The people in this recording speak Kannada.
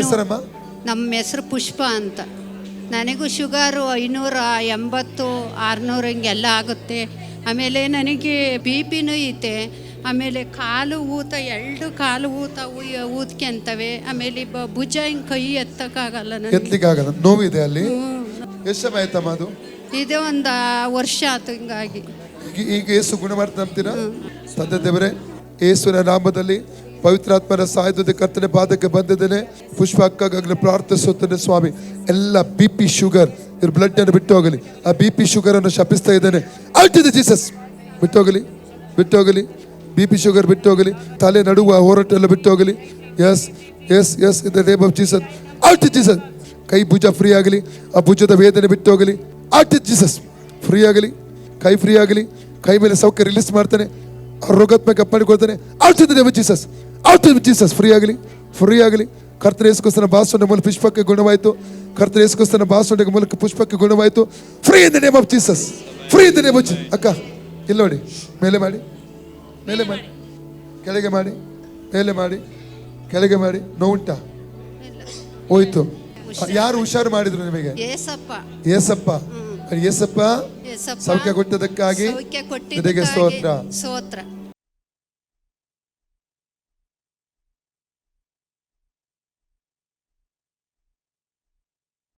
ಹೆಸರಮ್ಮ? ನಮ್ಮ ಹೆಸರು ಪುಷ್ಪ ಅಂತ. ನನಗೂ ಶುಗರು 580 600 ಹಿಂಗೆಲ್ಲ ಆಗುತ್ತೆ. ಆಮೇಲೆ ನನಗೆ ಬಿ ಪಿನೂ ಐತೆ. ಆಮೇಲೆ ಕಾಲು ಊತ, 2 ಕಾಲು ಊತ ಊದ್ಕೊಂತವೆ. ಆಮೇಲೆ ಭುಜ ಹಿಂಗೆ ಕೈ ಎತ್ತಕ್ಕಾಗಲ್ಲ, ಎತ್ತಲಿಕ್ಕಾಗಲ್ಲ, ನೋವಿದೆ ಅಲ್ಲಿ. ಎಷ್ಟು ಸಮಯ ಆಯ್ತಮ್ಮ ಅದು? ಇದೇ ಒಂದು ವರ್ಷ ಆಯ್ತು ಹಿಂಗಾಗಿ. ಈಗ ಏಸು ಗುಣ ಮಾಡ್ತಾ ಅಂತೀರಾ? ತಂದೆ ದೇವರೇ, ಯೇಸುವಿನ ನಾಮದಲ್ಲಿ ಪವಿತ್ರಾತ್ಮನ ಸಹಾಯದಿಂದ ಕರ್ತನೆ ಪಾದಕ್ಕೆ ಬಂದಿದ್ದೇನೆ. ಪುಷ್ಪ ಅಕ್ಕಾಗಲಿ ಪ್ರಾರ್ಥಿಸುತ್ತೇನೆ ಸ್ವಾಮಿ. ಎಲ್ಲ ಬಿ ಪಿ ಶುಗರ್ ಇವ್ರ ಬ್ಲಡ್ ಅನ್ನು ಬಿಟ್ಟು ಹೋಗಲಿ. ಆ ಬಿ ಪಿ ಶುಗರ್ ಅನ್ನು ಶಪಿಸ್ತಾ ಇದ್ದೇನೆ. Out in the Jesus. ಬಿಟ್ಟೋಗಲಿ, ಬಿಟ್ಟೋಗಲಿ. ಬಿ ಪಿ ಶುಗರ್ ಬಿಟ್ಟೋಗಲಿ. ತಲೆ ನಡುವ ಹೋರಾಟ ಎಲ್ಲ ಬಿಟ್ಟೋಗಲಿ. Yes yes yes in the name of Jesus. Out in Jesus. ಕೈ ಭುಜ ಫ್ರೀ ಆಗಲಿ. ಆ ಭುಜದ ವೇದನೆ ಬಿಟ್ಟೋಗಲಿ. Out in Jesus. ಫ್ರೀ ಆಗಲಿ, ಕೈ ಫ್ರೀ ಆಗಲಿ. ಕೈ ಮೇಲೆ ಸೌಖ್ಯ ರಿಲೀಸ್ ಮಾಡ್ತಾನೆ. ರೋಗತ್ಮಕ ಮಾಡಿಕೊಳ್ತಾನೆ. Out in the name of Jesus. Out in Jesus. Free ಆಗಲಿ, ಫ್ರೀ ಆಗಲಿ. ಕರ್ತನ ಯೇಸುಕ್ರಿಸ್ತನ ಬಾಸುಂಡ ಮೂಲಕ ಪುಷ್ಪಕ್ಕೆ ಗುಣವಾಯಿತು. ಕರ್ತನ ಯೇಸುಕ್ರಿಸ್ತನ ಬಾಸುಂಡ ಮೂಲಕ ಪುಷ್ಪಕ್ಕೆ ಗುಣವಾಯಿತು. Free in the name of Jesus. Free in the name of Jesus. ಅಕ್ಕ ಇಲ್ಲಿ ನೋಡಿ, ಮೇಲೆ ಮಾಡಿ, ಮೇಲೆ ಮಾಡಿ, ಕೆಳಗೆ ಮಾಡಿ, ಮೇಲೆ ಮಾಡಿ, ಕೆಳಗೆ ಮಾಡಿ. ನೋವುಂಟಾ? ಹೋಯ್ತು. ಯಾರು ಹುಷಾರು ಮಾಡಿದ್ರು ನಿಮಗೆ? ಏಸಪ್ಪ. ಏಸಪ್ಪ. ಏಸಪ್ಪ ಸೌಖ್ಯ ಕೊಟ್ಟದಕ್ಕಾಗಿ ಸ್ತೋತ್ರ.